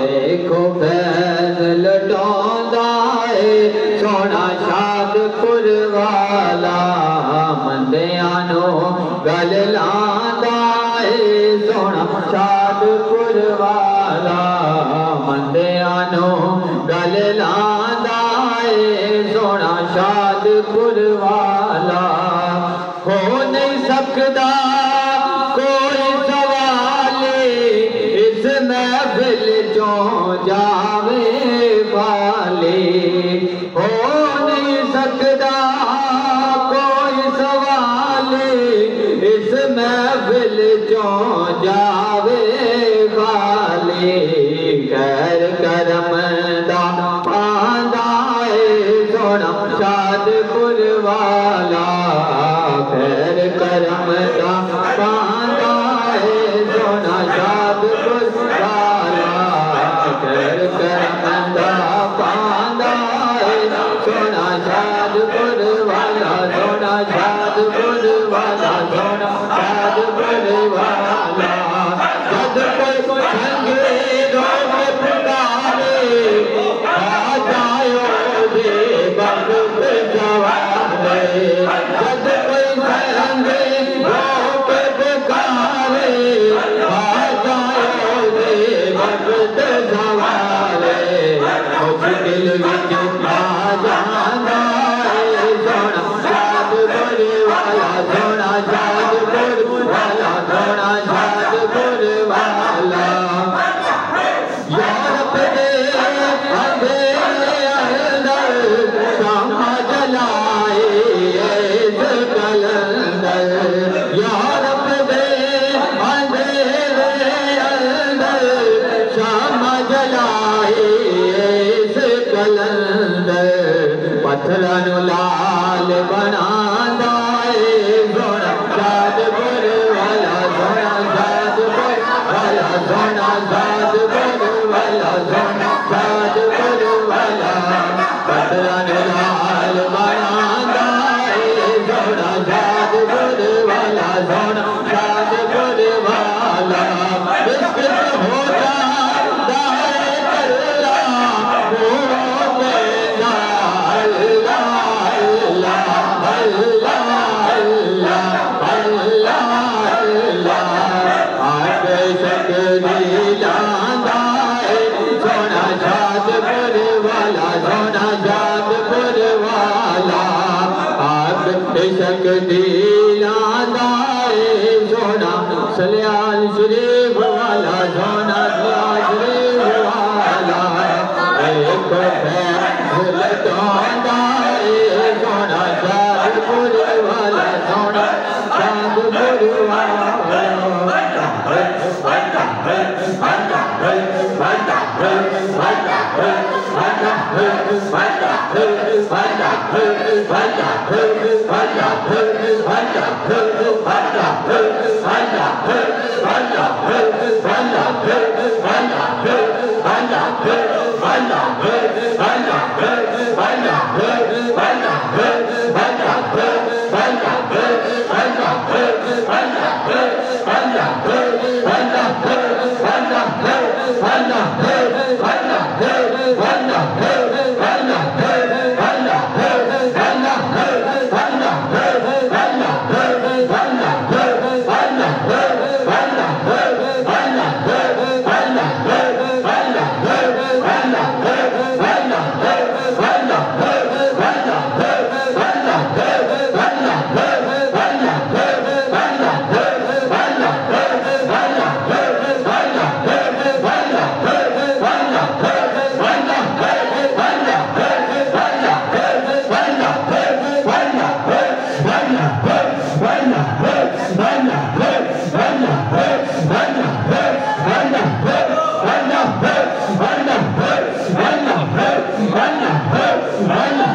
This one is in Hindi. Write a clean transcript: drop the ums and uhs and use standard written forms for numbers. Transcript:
देखो फैज़ लुटांदा है सोना शादपुर वाला मंदियां नूं गल लांदा है सोना शादपुर वाला मंदियां नूं गल लांदा है सोना शादपुर वाला हो नहीं सकदा कोई सवाल इस महफिल चों जावे वाले हो नहीं सकदा कोई सवाल इस महफिल चों जावे वाले खैर करम दा पांदा है सोना शादपुर वाला खैर करम दा पांदा है सोना शादपुर वाला खैर करम दा पांदा है सोना शादपुर वाला सोना शादपुर वाला सोना शादपुर वाला जद कोई संगे रोग पुकारे आ जायो दे वक्त जवाने जद कोई संगे रोग पुकारे आ जायो दे वक्त जवाने मुश्किल विच आ जाना है सोना शादपुर वाला सोना शादपुर वाला सोना शादपुर वाला यार पे अंधेरे अंदर शामा जलाए इस कलंदर यार पे अंधेरे अंदर शामा जलाए इस कलंदर पत्थरां नूं लाल बनांदा है सोना शादपुर वाला सोना शादपुर वाला सोना शादपुर वाला सोना शादपुर वाला पत्थरां नूं लाल बनांदा है सोना शादपुर वाला सोना शादपुर वाला इश्क हो जाता है अल्लाह हो कहता अल्लाह अल्लाह अल्लाह अल्लाह अल्लाह अल्लाह आके सकदी लांदा है सोना शादपुर वाला सोना शादपुर वाला आके सकदी लांदा है सोना सलाल शरीफ वाला सोना सलाल शरीफ वाला एक फैज़ लुटांदा है सोना शादपुर वाला सोना शादपुर वाला Run!